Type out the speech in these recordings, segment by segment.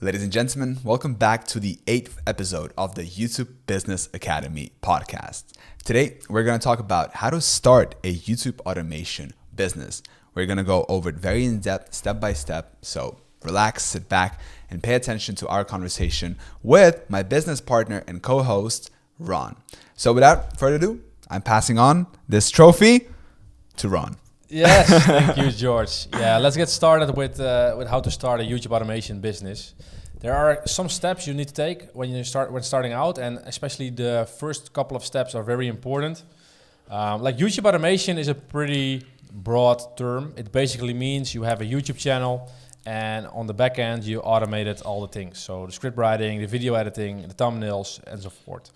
Ladies and gentlemen, welcome back to the 8th episode of the YouTube Business Academy podcast. Today, we're going to talk about how to start a YouTube automation business. We're going to go over it very in depth, step by step. So relax, sit back, and pay attention to our conversation with my business partner and co-host, Ron. So without further ado, I'm passing on this trophy to Ron. Yes, thank you, George. Yeah, let's get started with how to start a YouTube automation business. There are some steps you need to take when starting out, and especially the first couple of steps are very important. Like YouTube automation is a pretty broad term. It basically means you have a YouTube channel, and on the back end you automated all the things. So the script writing, the video editing, the thumbnails, and so forth.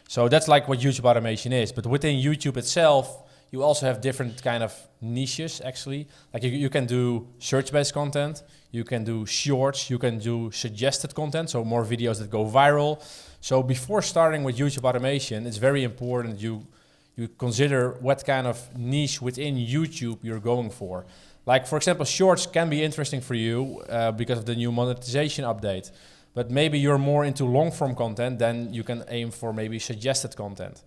So that's like what YouTube automation is. But within YouTube itself, you also have different kind of niches, actually. Like you can do search-based content, you can do shorts, you can do suggested content, so more videos that go viral. So before starting with YouTube automation, it's very important you consider what kind of niche within YouTube you're going for. Like, for example, shorts can be interesting for you because of the new monetization update. But maybe you're more into long-form content, then you can aim for maybe suggested content.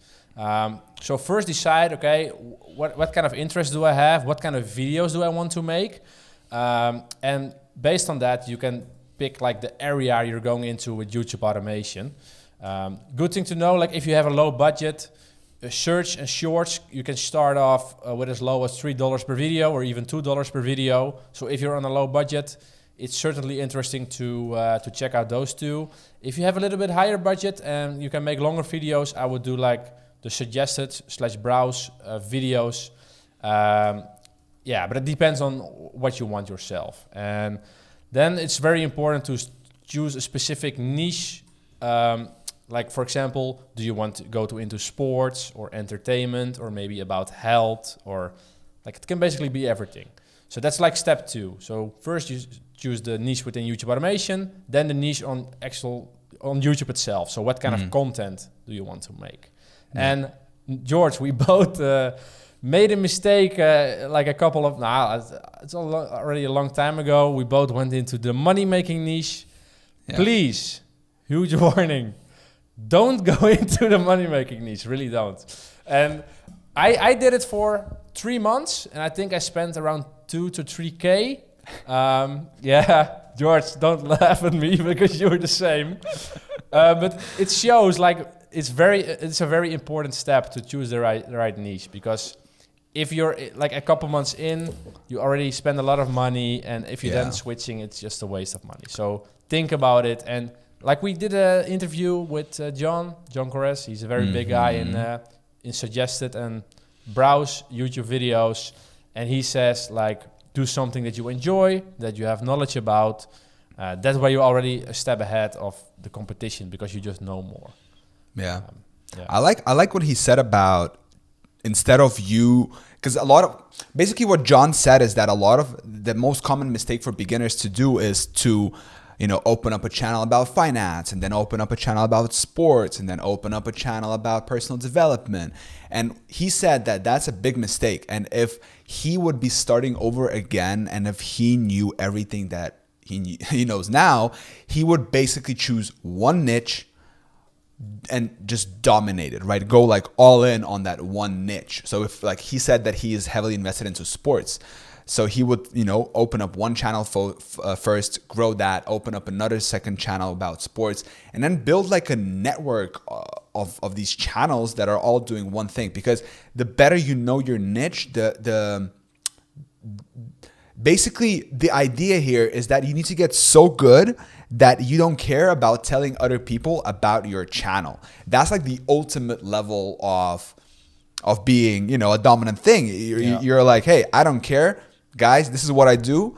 So first decide, okay, what kind of interest do I have? What kind of videos do I want to make? And based on that, you can pick like the area you're going into with YouTube automation. Good thing to know, like if you have a low budget, search and shorts, you can start off with as low as $3 per video or even $2 per video. So if you're on a low budget, it's certainly interesting to check out those two. If you have a little bit higher budget and you can make longer videos, I would do like the suggested / browse videos. Yeah, but it depends on what you want yourself. And then it's very important to choose a specific niche. Like, for example, do you want to go into sports or entertainment or maybe about health, or like it can basically be everything. So that's like step 2. So first you choose the niche within YouTube automation, then the niche on YouTube itself. So what kind of content do you want to make? And George, we both made a mistake like a couple of, it's already a long time ago. We both went into the money-making niche. Yeah. Please, huge warning, don't go into the money-making niche, really don't. And I did it for 3 months, and I think I spent around 2 to 3K. Yeah, George, don't laugh at me because you're the same. But it shows like it's a very important step to choose the right niche, because if you're like a couple months in, you already spend a lot of money, and if you're then switching, it's just a waste of money. So think about it. And like we did an interview with John Corres. He's a very big guy in suggested and browse YouTube videos, and he says like do something that you enjoy, that you have knowledge about. That's where you're already a step ahead of the competition because you just know more. Yeah. I like what he said about instead of you, because basically what John said is that a lot of the most common mistake for beginners to do is to, open up a channel about finance, and then open up a channel about sports, and then open up a channel about personal development. And he said that that's a big mistake. And if he would be starting over again, and if he knew everything that he knows now, he would basically choose one niche and just dominate it, right? Go like all in on that one niche. So if like he said that he is heavily invested into sports, so he would, open up one channel first, grow that, open up another second channel about sports, and then build like a network of these channels that are all doing one thing. Because the better you know your niche, basically the idea here is that you need to get so good that you don't care about telling other people about your channel. That's like the ultimate level of being, a dominant thing. You're like, hey, I don't care, guys. This is what I do.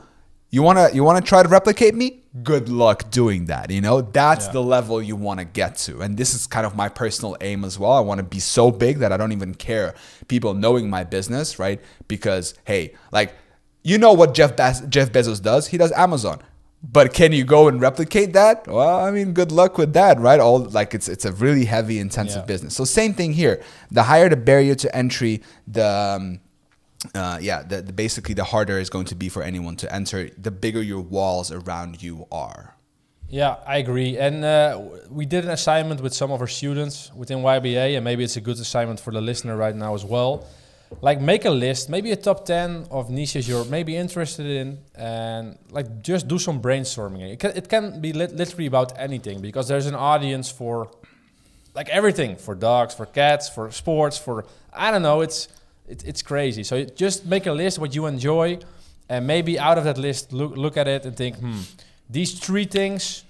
You wanna try to replicate me? Good luck doing that. That's the level you want to get to. And this is kind of my personal aim as well. I want to be so big that I don't even care people knowing my business, right? Because hey, like what Jeff Bezos does? He does Amazon. But can you go and replicate that? Well, I mean, good luck with that, right? It's a really heavy, intensive business. So same thing here. The higher the barrier to entry, basically the harder it's going to be for anyone to enter. The bigger your walls around you are. Yeah, I agree. And we did an assignment with some of our students within YBA, and maybe it's a good assignment for the listener right now as well. Like, make a list, maybe a top 10 of niches you're maybe interested in, and like just do some brainstorming. It can be literally about anything, because there's an audience for like everything, for dogs, for cats, for sports, for, I don't know, it's crazy. So just make a list what you enjoy, and maybe out of that list, look at it and think, these three things,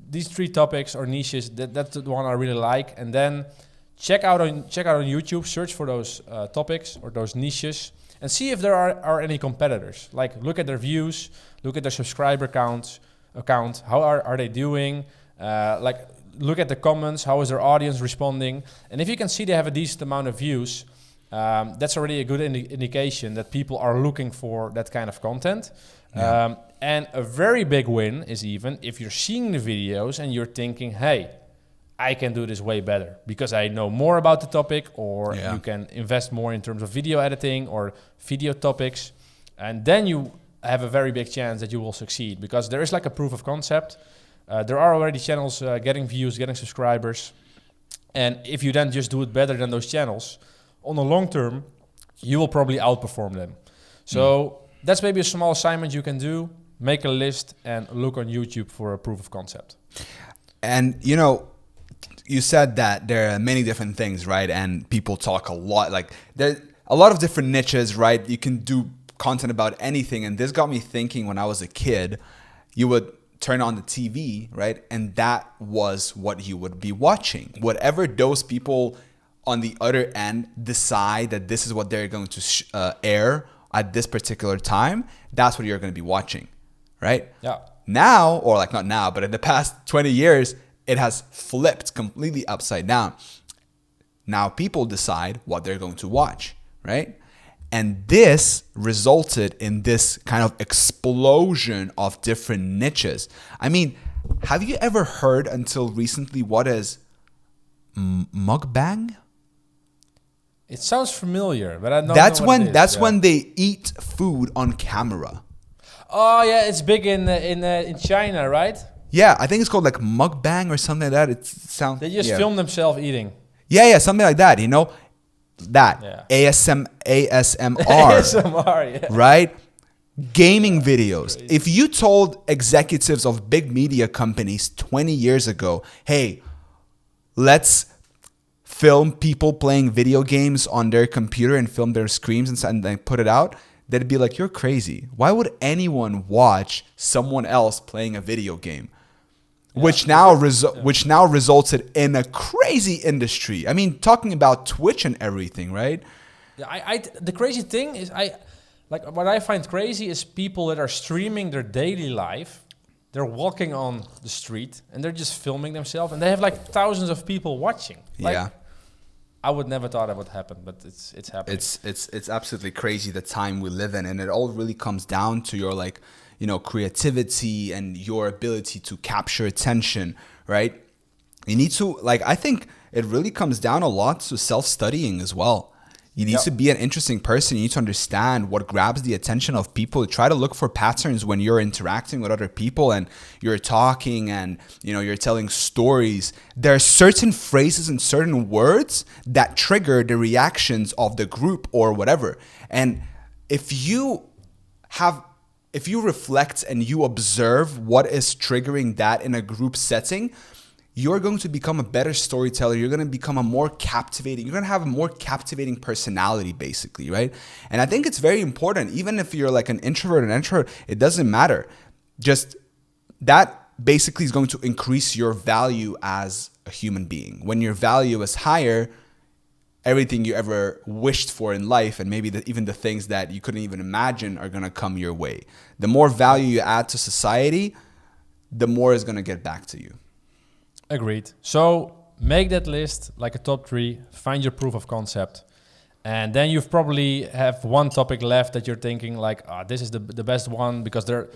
these three topics or niches, that's the one I really like. And then check out on YouTube, search for those topics or those niches, and see if there are any competitors. Like, look at their views, look at their subscriber account, how are they doing? Like, look at the comments, how is their audience responding? And if you can see they have a decent amount of views, that's already a good indication that people are looking for that kind of content. Yeah. And a very big win is even if you're seeing the videos and you're thinking, hey, I can do this way better because I know more about the topic, or you can invest more in terms of video editing or video topics. And then you have a very big chance that you will succeed, because there is like a proof of concept. There are already channels getting views, getting subscribers. And if you then just do it better than those channels, on the long term, you will probably outperform them. So that's maybe a small assignment you can do. Make a list and look on YouTube for a proof of concept. And, you know, you said that there are many different things, right? And people talk a lot. Like, there's a lot of different niches, right? You can do content about anything. And this got me thinking, when I was a kid, you would turn on the TV, right? And that was what you would be watching. Whatever those people on the other end decide that this is what they're going to air at this particular time, that's what you're going to be watching, right? Yeah. Now, or like not now, but in the past 20 years, it has flipped completely upside down. Now people decide what they're going to watch, right? And this resulted in this kind of explosion of different niches. I mean, have you ever heard until recently what is mukbang? It sounds familiar, but I don't that's know when what it is. That's when they eat food on camera. Oh yeah, it's big in China, right? Yeah, I think it's called like mukbang or something like that. It sounds. They just film themselves eating. Yeah, something like that. You know, that ASMR, ASMR, yeah. Right? Gaming videos. Crazy. If you told executives of big media companies 20 years ago, hey, let's film people playing video games on their computer and film their screens and then put it out, they'd be like, you're crazy. Why would anyone watch someone else playing a video game? Yeah. Which now resulted in a crazy industry. I mean, talking about Twitch and everything, right? Yeah, the crazy thing is, what I find crazy is people that are streaming their daily life. They're walking on the street and they're just filming themselves, and they have like thousands of people watching. Like, I would never thought that would happen, but it's happening. It's absolutely crazy the time we live in, and it all really comes down to your creativity and your ability to capture attention, right? You need to I think it really comes down a lot to self-studying as well. You need to be an interesting person. You need to understand what grabs the attention of people. Try to look for patterns when you're interacting with other people and you're talking and you're telling stories. There are certain phrases and certain words that trigger the reactions of the group or whatever. And if you reflect and you observe what is triggering that in a group setting, you're going to become a better storyteller. You're going to become you're going to have a more captivating personality, basically, right? And I think it's very important, even if you're like an introvert, it doesn't matter. Just that basically is going to increase your value as a human being. When your value is higher, everything you ever wished for in life, and maybe even the things that you couldn't even imagine, are going to come your way. The more value you add to society, the more is going to get back to you. Agreed. So make that list, like a top 3, find your proof of concept. And then you've probably have one topic left that you're thinking like, this is the best one because they're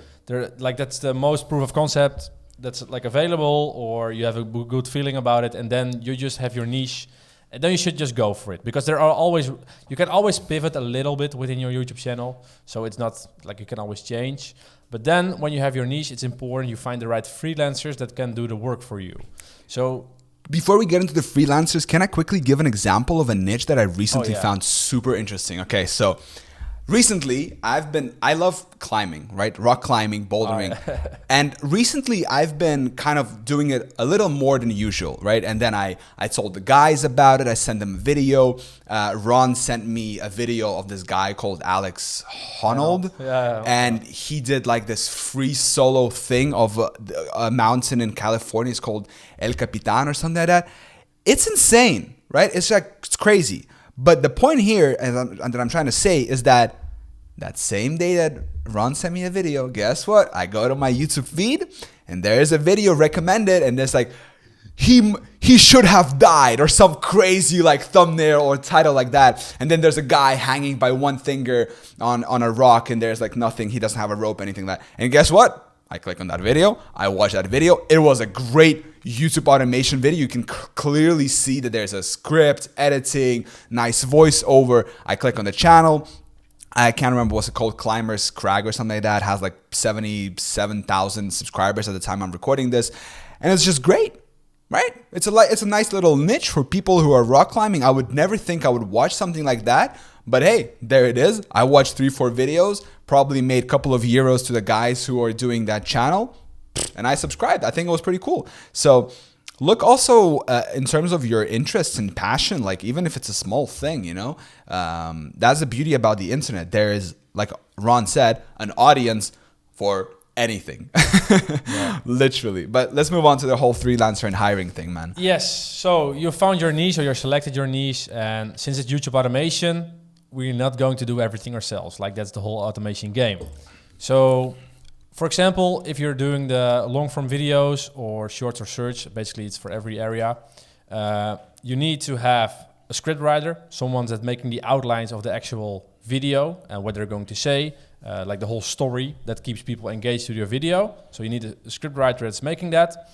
like, that's the most proof of concept that's like available, or you have a good feeling about it. And then you just have your niche, and then you should just go for it, because you can always pivot a little bit within your YouTube channel. So it's not like you can always change, But then when you have your niche, it's important you find the right freelancers that can do the work for you. So before we get into the freelancers, can I quickly give an example of a niche that I recently found super interesting? Okay, so recently I love climbing, right? Rock climbing, bouldering. And recently I've been kind of doing it a little more than usual, right? And then I told the guys about it. I sent them a video. Ron sent me a video of this guy called Alex Honnold. And he did like this free solo thing of a mountain in California. It's called El Capitan or something like that. It's insane, right? It's crazy. But the point here, and that I'm trying to say, is that same day that Ron sent me a video, guess what? I go to my YouTube feed, and there's a video recommended, and there's like, he should have died, or some crazy like thumbnail or title like that. And then there's a guy hanging by one finger on a rock, and there's like nothing. He doesn't have a rope, anything like that. And guess what? I click on that video. I watch that video. It was a great YouTube automation video. You can clearly see that there's a script, editing, nice voiceover. I click on the channel. I can't remember what's it called, Climbers Crag or something like that. It has like 77,000 subscribers at the time I'm recording this. And it's just great, right? It's a nice little niche for people who are rock climbing. I would never think I would watch something like that. But hey, there it is. I watched 3-4 videos, probably made a couple of euros to the guys who are doing that channel, and I subscribed. I think it was pretty cool. So look also in terms of your interests and passion, like even if it's a small thing, you know, that's the beauty about the internet. There is, like Ron said, an audience for anything, literally. But let's move on to the whole freelancer and hiring thing, man. Yes. So you found your niche, or you selected your niche, and since it's YouTube automation, we're not going to do everything ourselves. Like that's the whole automation game. So for example, if you're doing the long form videos or shorts or search, basically it's for every area. You need to have a script writer, someone that's making the outlines of the actual video and what they're going to say, like the whole story that keeps people engaged to your video. So you need a script writer that's making that.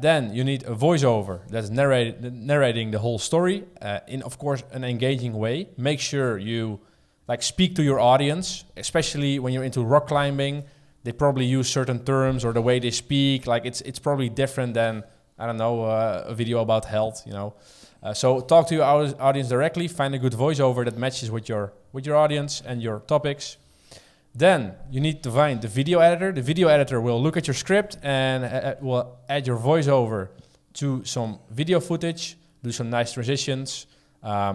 Then you need a voiceover that's narrating the whole story in, of course, an engaging way. Make sure you like speak to your audience, especially when you're into rock climbing. They probably use certain terms, or the way they speak, like it's probably different than, I don't know, a video about health, you know. So talk to your audience directly. Find a good voiceover that matches with your audience and your topics. Then you need to find the video editor. The video editor will look at your script and will add your voiceover to some video footage, do some nice transitions,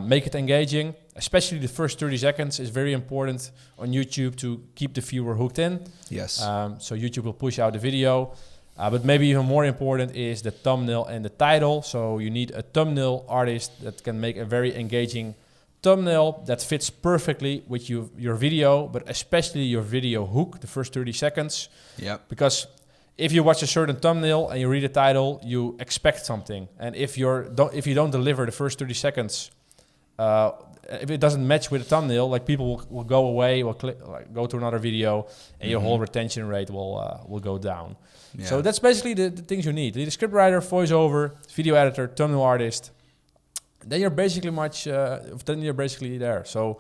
make it engaging. Especially the first 30 seconds is very important on YouTube to keep the viewer hooked in. Yes. So YouTube will push out the video. But maybe even more important is the thumbnail and the title. So you need a thumbnail artist that can make a very engaging thumbnail that fits perfectly with your video, but especially your video hook, the first 30 seconds. Yep. Because if you watch a certain thumbnail and you read the title, you expect something. And if you don't deliver the first 30 seconds, if it doesn't match with the thumbnail, like people will go away, will go to another video, and your whole retention rate will go down. Yeah. So that's basically the things you need: the scriptwriter, voiceover, video editor, thumbnail artist. Then you're basically there. So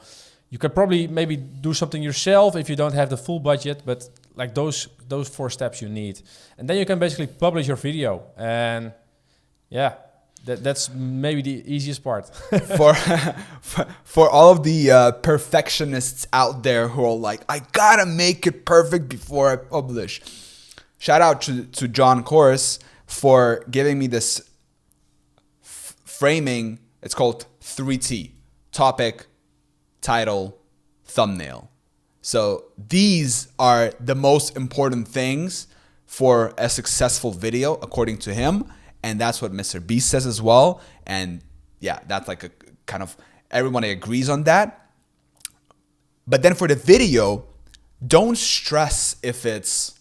you could probably maybe do something yourself if you don't have the full budget, but like those 4 steps you need, and then you can basically publish your video. And yeah. That's maybe the easiest part. for all of the perfectionists out there who are like, I gotta make it perfect before I publish. Shout out to John Kors for giving me this framing. It's called 3T: topic, title, thumbnail. So these are the most important things for a successful video, according to him. And that's what Mr. Beast says as well. And yeah, that's like a kind of, everyone agrees on that. But then for the video, don't stress if it's,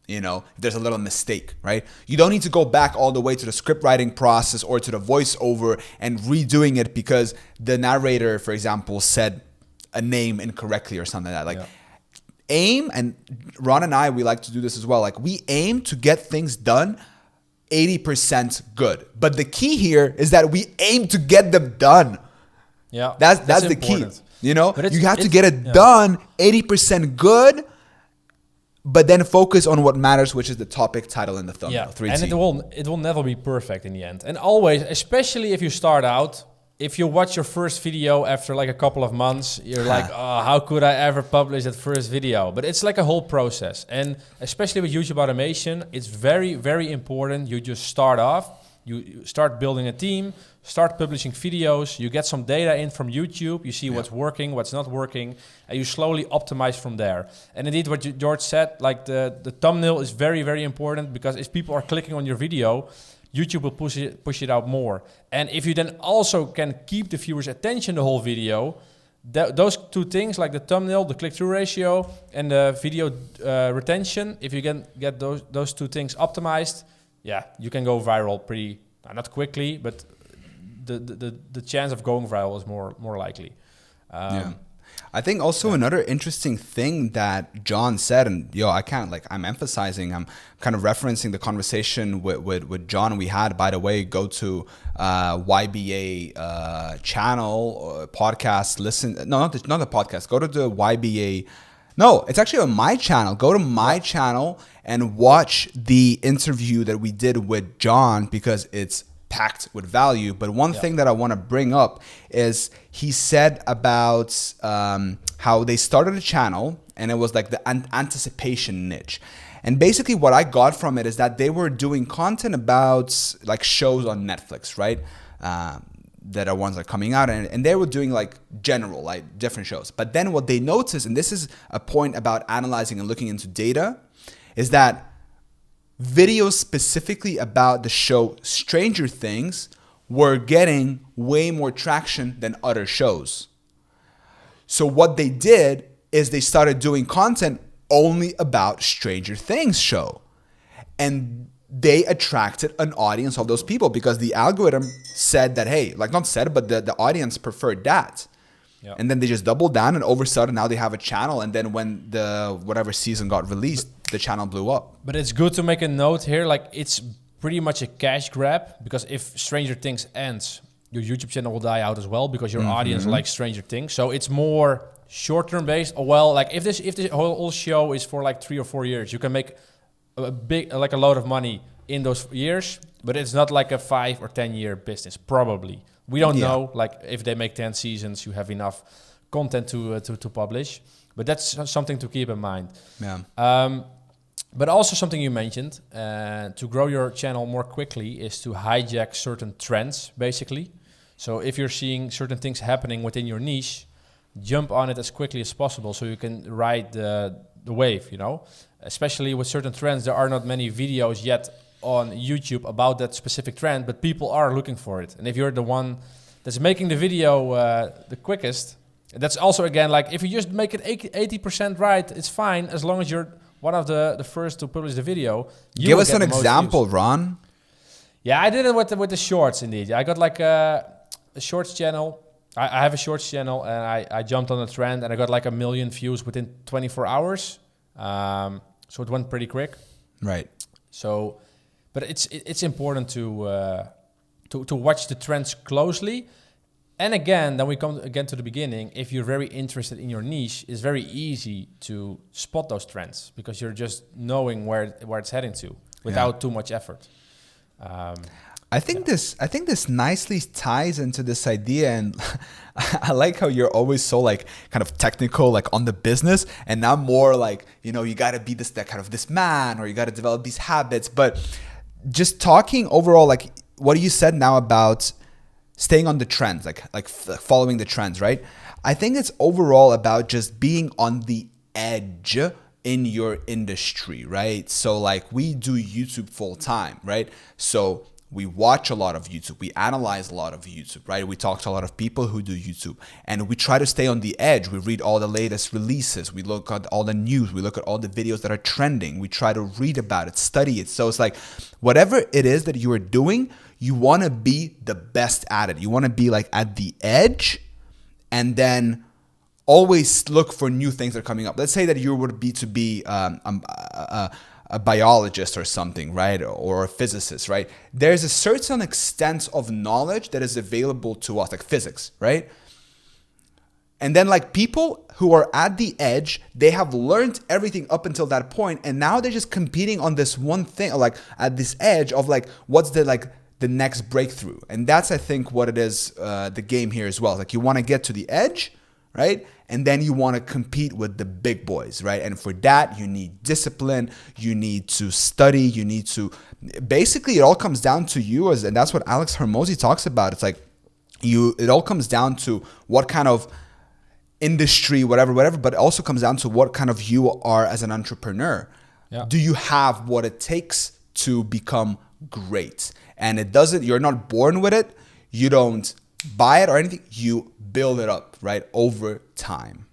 if there's a little mistake, right? You don't need to go back all the way to the script writing process or to the voiceover and redoing it because the narrator, for example, said a name incorrectly or something like that. Like, aim, and Ron and I, we like to do this as well. Like, we aim to get things done 80% good. But the key here is that we aim to get them done. Yeah. That's the key. You have to get it done 80% good. but then focus on what matters, which is the topic, title, and the thumbnail. Yeah, and it will never be perfect in the end. And always, especially if you start out, if you watch your first video after like a couple of months, you're like, oh, how could I ever publish that first video? But it's like a whole process. And especially with YouTube automation, it's very, very important. You just start off, you start building a team, start publishing videos, you get some data in from YouTube, you see what's working, what's not working, and you slowly optimize from there. And indeed, what George said, like the thumbnail is very, very important, because if people are clicking on your video, YouTube will push it out more. And if you then also can keep the viewer's attention the whole video, those two things, like the thumbnail, the click-through ratio, and the video retention, if you can get those two things optimized, yeah, you can go viral pretty, not quickly, but the chance of going viral is more likely. I think also another interesting thing that John said, and I'm emphasizing, I'm kind of referencing the conversation with John we had. By the way, go to YBA channel or podcast, listen. No, not the podcast. Go to the YBA. No, it's actually on my channel. Go to my channel and watch the interview that we did with John, because it's packed with value. But one thing that I want to bring up is he said about how they started a channel, and it was like the anticipation niche. And basically what I got from it is that they were doing content about like shows on Netflix, right? That are ones that are coming out, and they were doing like general, like different shows. But then what they noticed, and this is a point about analyzing and looking into data, is that videos specifically about the show Stranger Things were getting way more traction than other shows. So what they did is they started doing content only about Stranger Things show. And they attracted an audience of those people, because the algorithm said that, hey, like not said, but the audience preferred that. Yep. And then they just doubled down, and all of a sudden now they have a channel. And then when the whatever season got released, the channel blew up. But it's good to make a note here, like it's pretty much a cash grab, because if Stranger Things ends, your YouTube channel will die out as well, because your audience likes Stranger Things. So it's more short-term based. Or well, like if this whole show is for like 3 or 4 years, you can make a lot of money in those years, but it's not like a 5 or 10 year business. Probably, we don't know. Like if they make 10 seasons, you have enough content to publish. But that's something to keep in mind. Yeah. But also something you mentioned, to grow your channel more quickly is to hijack certain trends, basically. So if you're seeing certain things happening within your niche, jump on it as quickly as possible so you can ride the wave, you know. Especially with certain trends, there are not many videos yet on YouTube about that specific trend, but people are looking for it. And if you're the one that's making the video the quickest, that's also, again, like if you just make it 80% right, it's fine, as long as you're one of the first to publish the video. Give us an example, Ron. Yeah, I did it with the shorts, indeed. I got like a shorts channel. I have a shorts channel, and I jumped on a trend, and I got like 1 million views within 24 hours. So it went pretty quick. Right. So, but it's important to watch the trends closely. And again, then we come again to the beginning. If you're very interested in your niche, it's very easy to spot those trends, because you're just knowing where it's heading to without too much effort. I think this nicely ties into this idea, and I like how you're always so like kind of technical, like on the business, and now more like, you know, you got to be this man, or you got to develop these habits. But just talking overall, like what you said now about staying on the trends, like following the trends, right? I think it's overall about just being on the edge in your industry, right? So like we do YouTube full time, right? So we watch a lot of YouTube. We analyze a lot of YouTube, right? We talk to a lot of people who do YouTube, and we try to stay on the edge. We read all the latest releases. We look at all the news. We look at all the videos that are trending. We try to read about it, study it. So it's like whatever it is that you are doing, you want to be the best at it. You want to be like at the edge, and then always look for new things that are coming up. Let's say that you would be to be a biologist or something, right? Or a physicist, right? There's a certain extent of knowledge that is available to us, like physics, right? And then like people who are at the edge, they have learned everything up until that point, and now they're just competing on this one thing, like at this edge of like what's the next breakthrough. And that's, I think, what it is, the game here as well. Like you want to get to the edge, right? And then you want to compete with the big boys, right? And for that, you need discipline, you need to study, you need to, basically it all comes down to you, and that's what Alex Hormozi talks about. It's like it all comes down to what kind of industry, whatever, but it also comes down to what kind of you are as an entrepreneur. Yeah. Do you have what it takes to become great? And you're not born with it. You don't buy it or anything. You build it up, right, over time.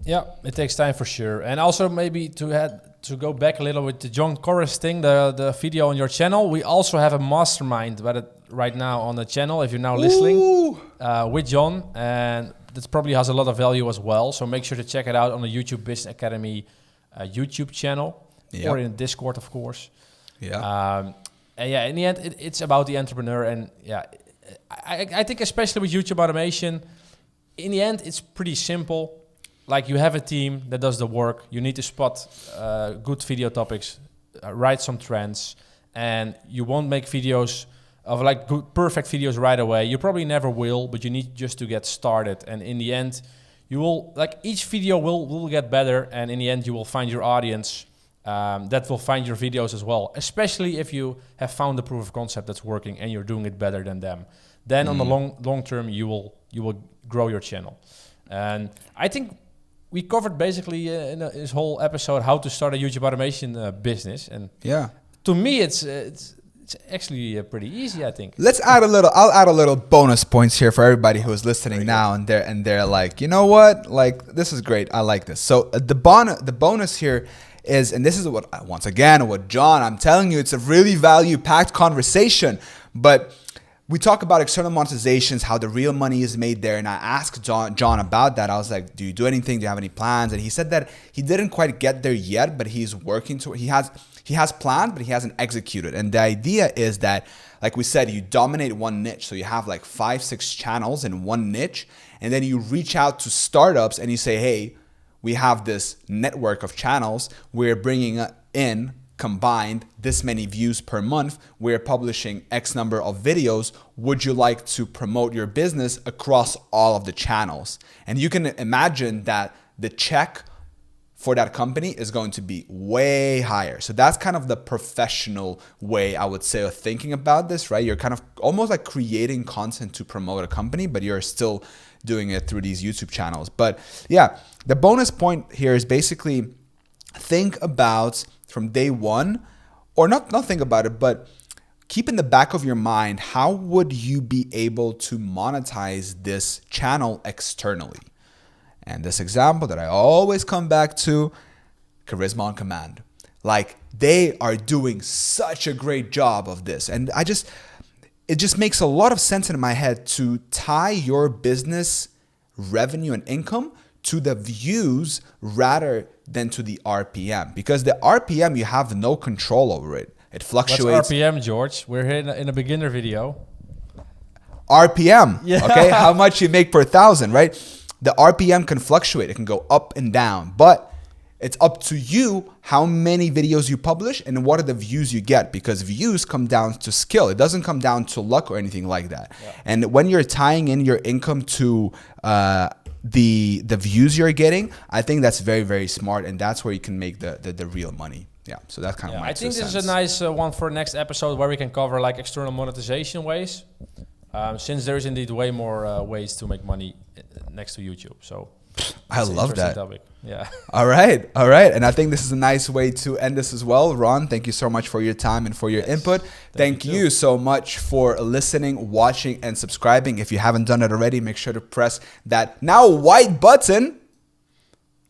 Yeah, it takes time for sure. And also maybe to go back a little with the John Corris thing, the video on your channel. We also have a mastermind right now on the channel, if you're now listening, with John. And that probably has a lot of value as well. So make sure to check it out on the YouTube Business Academy YouTube channel, or in Discord, of course. Yeah. And yeah, in the end, it's about the entrepreneur. And yeah, I think especially with YouTube automation, in the end, it's pretty simple. Like you have a team that does the work. You need to spot good video topics, write some trends, and you won't make videos of like good, perfect videos right away. You probably never will, but you need just to get started. And in the end, you will, like each video will get better. And in the end, you will find your audience that will find your videos as well, especially if you have found the proof of concept that's working and you're doing it better than them. Then on the long term, you will grow your channel. And I think we covered basically in this whole episode how to start a YouTube automation business. And yeah, to me, it's actually pretty easy, I think. I'll add a little bonus points here for everybody who is listening now, and they're like, you know what, like this is great, I like this. So the bonus here is, and this is what John, I'm telling you, it's a really value-packed conversation, but we talk about external monetizations, how the real money is made there. And I asked John about that. I was like, do you do anything? Do you have any plans? And he said that he didn't quite get there yet, but he's working to, he has plans, but he hasn't executed. And the idea is that, like we said, you dominate one niche. So you have like 5-6 channels in one niche. And then you reach out to startups and you say, hey, we have this network of channels. We're bringing in combined this many views per month. We're publishing X number of videos. Would you like to promote your business across all of the channels? And you can imagine that the check for that company is going to be way higher. So that's kind of the professional way, I would say, of thinking about this, right? You're kind of almost like creating content to promote a company, but you're still doing it through these YouTube channels. But yeah, the bonus point here is basically think about from day one, or not think about it, but keep in the back of your mind, how would you be able to monetize this channel externally? And this example that I always come back to, Charisma on Command. Like they are doing such a great job of this. And it just makes a lot of sense in my head to tie your business revenue and income to the views rather than to the RPM, because the RPM, you have no control over it. It fluctuates. What's RPM, George? We're here in a beginner video. RPM, yeah. Okay? How much you make per 1,000, right? The RPM can fluctuate. It can go up and down, but it's up to you how many videos you publish and what are the views you get, because views come down to skill. It doesn't come down to luck or anything like that. Yeah. And when you're tying in your income to the views you're getting, I think that's very, very smart, and that's where you can make the real money. Yeah, so that's kind of my I think this sense. is a nice one for next episode where we can cover like external monetization ways, since there is indeed way more ways to make money next to YouTube. So I love that. Topic. Yeah. All right. And I think this is a nice way to end this as well. Ron, thank you so much for your time and for your input. Thank you so much for listening, watching, and subscribing. If you haven't done it already, make sure to press that now white button.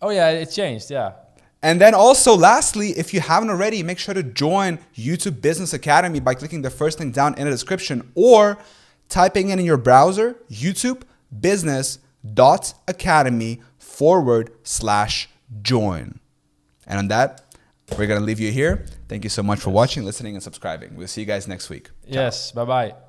Oh yeah, it changed. Yeah. And then also, lastly, if you haven't already, make sure to join YouTube Business Academy by clicking the first link down in the description or typing in your browser, youtubebusiness.academy/join. And on that, we're going to leave you here. Thank you so much for watching, listening, and subscribing. We'll see you guys next week. Yes. Bye-bye.